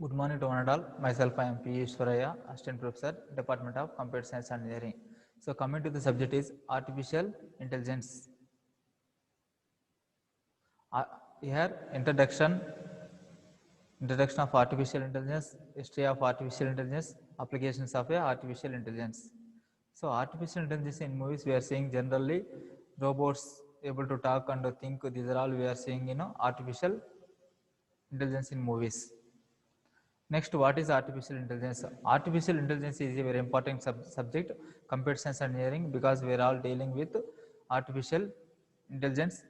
Good morning to one and all. Myself, I am P. Ishwaraya, Assistant Professor, Department of Computer Science and Engineering. So, coming to the subject is artificial intelligence. Uh, Here, introduction of artificial intelligence, history of artificial intelligence, applications of artificial intelligence. So, artificial intelligence in movies we are seeing generally robots able to talk and think. These are all we are seeing artificial intelligence in movies. Next, what is artificial intelligence? Artificial intelligence is a very important subject, computer science and engineering, because we are all dealing with artificial intelligence.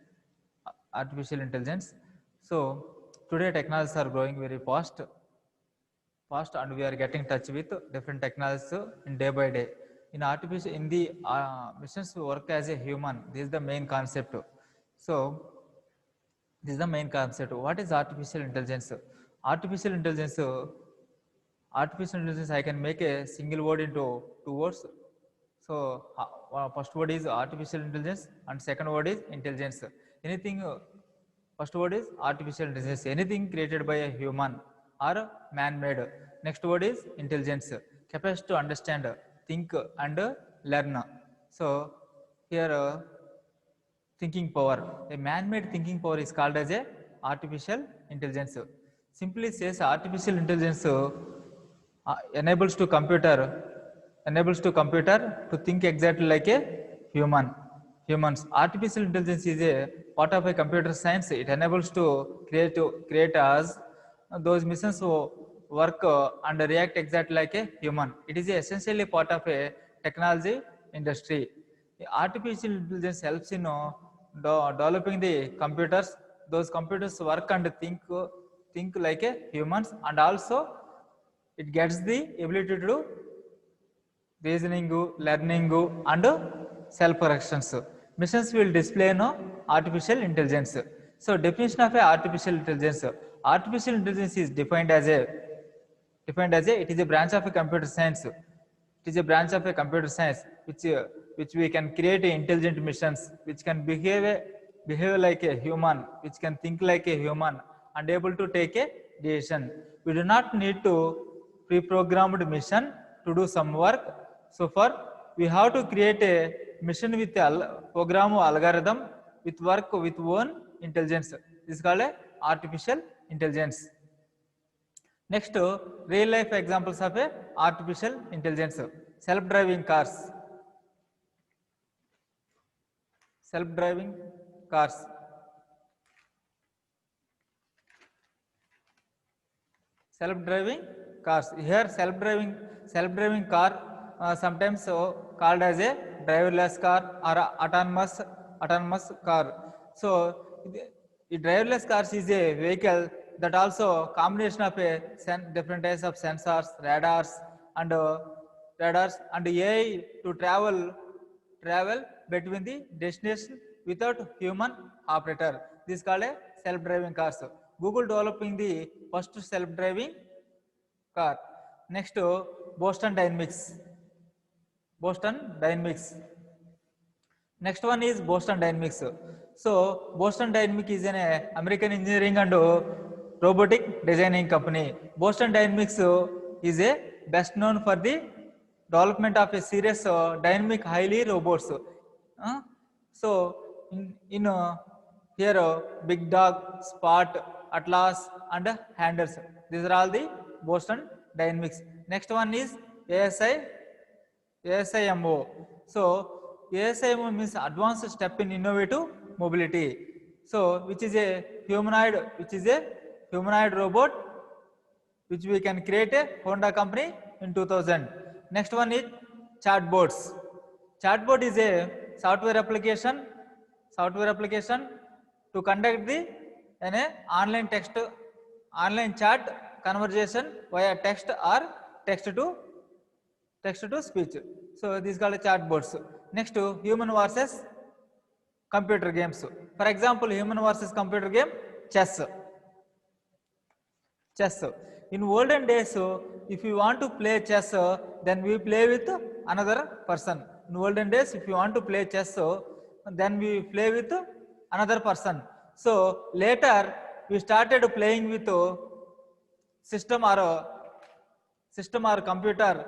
Artificial intelligence. So today technologies are growing very fast, and we are getting touch with different technologies in day by day. In artificial, in the missions work as a human. This is the main concept. So this is the main concept. What is artificial intelligence? Artificial intelligence. Artificial intelligence, I can make a single word into two words. So first word is artificial intelligence, and second word is intelligence. Anything. First word is artificial intelligence. Anything created by a human or man-made. Next word is intelligence. Capacity to understand, think, and learn. So here. Thinking power. A man-made thinking power is called as a artificial intelligence. Simply says artificial intelligence enables to computer to think exactly like a human. Humans. Artificial intelligence is a part of a computer science. It enables to create as those missions who work and react exactly like a human. It is essentially part of a technology industry. Artificial intelligence helps in developing the computers. Those computers work and think like a humans, and also it gets the ability to do reasoning, learning, and self-corrections. Missions will display artificial intelligence. So definition of a artificial intelligence. Artificial intelligence is defined as it is a branch of a computer science. It is a branch of a computer science which we can create intelligent missions which can behave like a human, which can think like a human, and able to take a decision. We do not need to pre-programmed mission to do some work. So far we have to create a mission with program algorithm with work with own intelligence. This is called a artificial intelligence. Next, real life examples of a artificial intelligence. Self-driving cars. Self-driving cars. Self-driving cars. Here, self-driving car sometimes called as a driverless car or autonomous car. So, the driverless cars is a vehicle that also combination of a different types of sensors, and radars and AI to travel between the destination without human operator. This is called a self-driving cars. Google developing the first self-driving car. Next, Boston Dynamics. Boston Dynamics. Next one is Boston Dynamics. So Boston Dynamics is an American engineering and robotic designing company. Boston Dynamics is a best known for the development of a series dynamic highly robots. So in here Big Dog, Spot, Atlas, and Handers. These are all the Boston Dynamics. Next one is ASIMO. So ASIMO means advanced step in innovative mobility. So which is a humanoid robot which we can create a Honda company in 2000. Next one is chatbots. Chatbot is a software application to conduct the online chat conversation via text or text to speech. So this is called chatbots. Next, human versus computer games. For example, human versus computer game, chess. In olden days, if you want to play chess, then we play with another person. In olden days, if you want to play chess, then we play with another person. So later we started playing with system or system or computer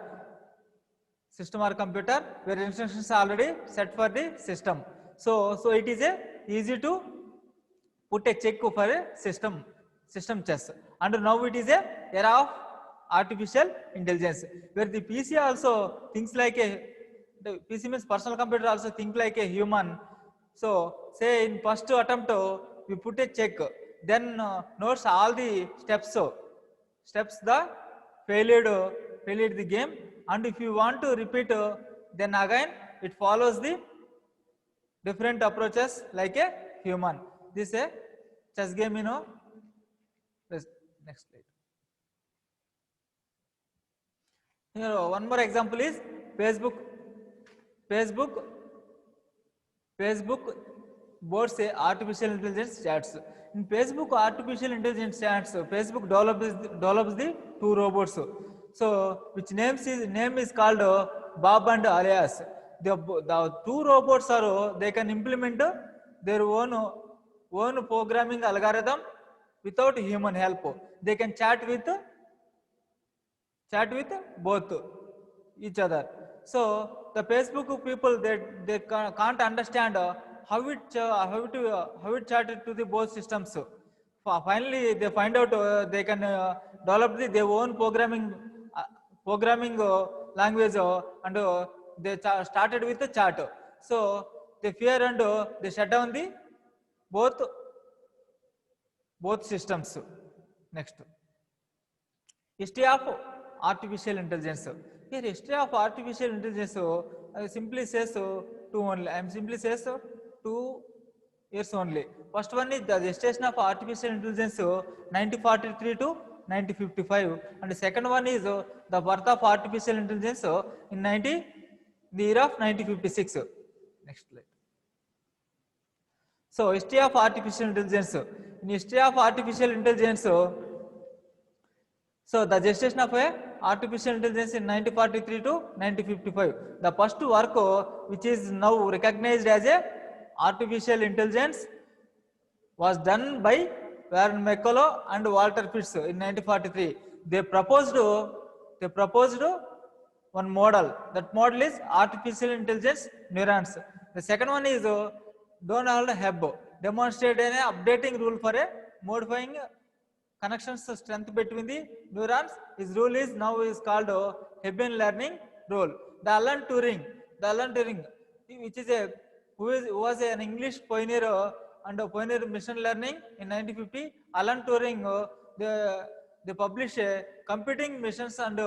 where instructions are already set for the system. So it is a easy to put a check for a system chess. And now it is a era of artificial intelligence where the PC also thinks like a, the PC means personal computer also think like a human. So say in first attempt we put a check, then notes all the steps the failed the game, and if you want to repeat then again it follows the different approaches like a human. This is a chess game, you know. Next slide. Here one more example is Facebook boards a artificial intelligence chats. In Facebook artificial intelligence chats, Facebook develops the two robots. So which name is called Bob and Alias. The two robots are they can implement their own programming algorithm without human help. They can chat with both each other. So the Facebook people they can't understand how it chatted to the both systems. So finally they find out they can develop their own programming language and they started with the chat. So they fear and they shut down the both systems. Next, history of artificial intelligence. Here history of artificial intelligence simply says two only. I am simply says 2 years only. First one is the gestation of artificial intelligence 1943 to 1955, and the second one is the birth of artificial intelligence in the year of 1956. Next slide. So history of artificial intelligence. In history of artificial intelligence, so the gestation of a artificial intelligence in 1943 to 1955. The first work which is now recognized as a artificial intelligence was done by Warren McCullough and Walter Fitts in 1943. They proposed one model. That model is artificial intelligence neurons. The second one is Donald Hebb demonstrated an updating rule for a modifying connections strength between the neurons. His rule is now called Hebbian learning rule. The Alan Turing, which is who was an English pioneer and pioneer machine learning in 1950. Alan Turing, they published computing missions and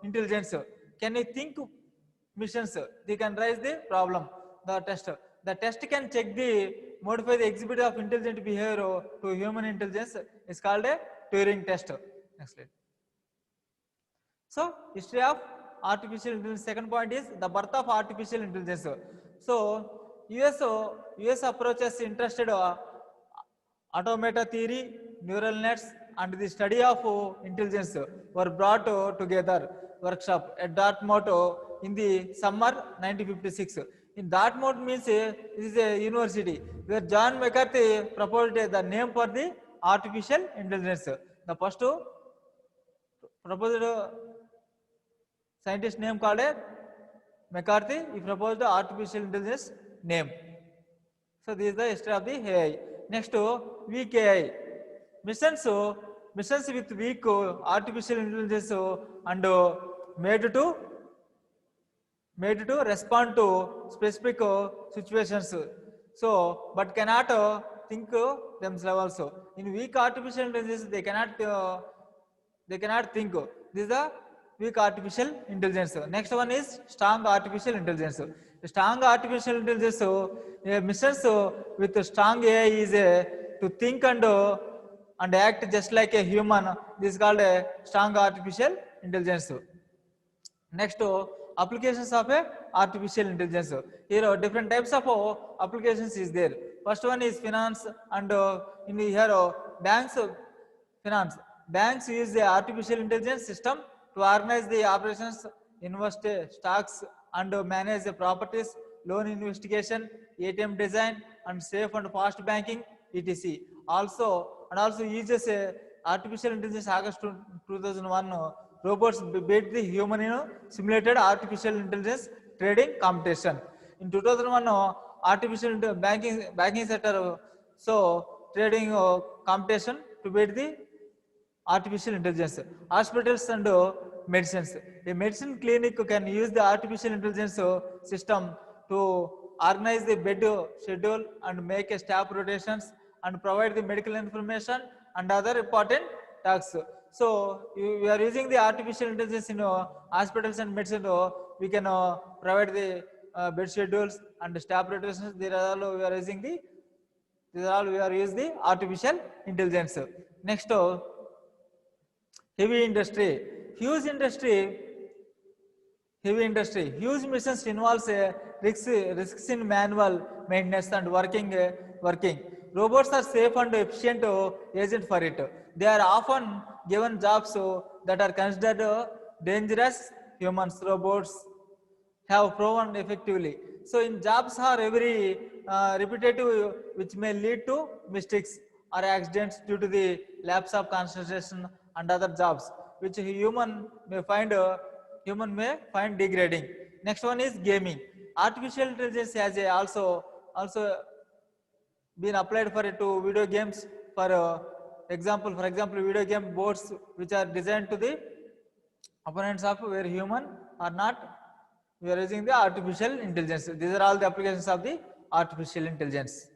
intelligence. Can you think missions? They can raise the problem. The test can check modify the exhibit of intelligent behavior to human intelligence is called a Turing test. Next slide. So history of artificial intelligence. Second point is the birth of artificial intelligence. So US approaches interested automata theory, neural nets, and the study of intelligence were brought together workshop at Dartmouth in the summer 1956. In Dartmouth means it is a university where John McCarthy proposed the name for the artificial intelligence. The first proposed scientist name called McCarthy. He proposed the artificial intelligence name. So this is the history of the AI. Next, weak AI missions with weak artificial intelligence and made to respond to specific situations. So, but cannot think themselves also. In weak artificial intelligence, they cannot think. This is the weak artificial intelligence. Next one is strong artificial intelligence. Strong artificial intelligence missions with strong AI is to think and act just like a human. This is called a strong artificial intelligence. Next, applications of a artificial intelligence. Here different types of applications is there. First one is finance, and in here finance. Banks use the artificial intelligence system to organize the operations, invest stocks, and manage the properties, loan investigation, ATM design, and safe and fast banking, etc. Also uses artificial intelligence August 2001 robots beat the human in simulated artificial intelligence trading competition. In 2001 banking sector so trading competition to beat the artificial intelligence. Hospitals and medicines. A medicine clinic can use the artificial intelligence system to organize the bed schedule and make a staff rotations and provide the medical information and other important tasks. So we are using the artificial intelligence in hospitals and medicine. We can provide the bed schedules and staff rotations. These are all we are using the artificial intelligence. Next, heavy industry, huge industry, huge missions involves risks in manual maintenance and working. Robots are safe and efficient agent for it. They are often given jobs that are considered dangerous. Humans, robots have proven effectively. So in jobs are very repetitive, which may lead to mistakes or accidents due to the lapse of concentration and other jobs, which human may find degrading. Next one is gaming. Artificial intelligence has also been applied to video games for example video game boards which are designed to the opponents of where human are not, we are using the artificial intelligence. These are all the applications of the artificial intelligence.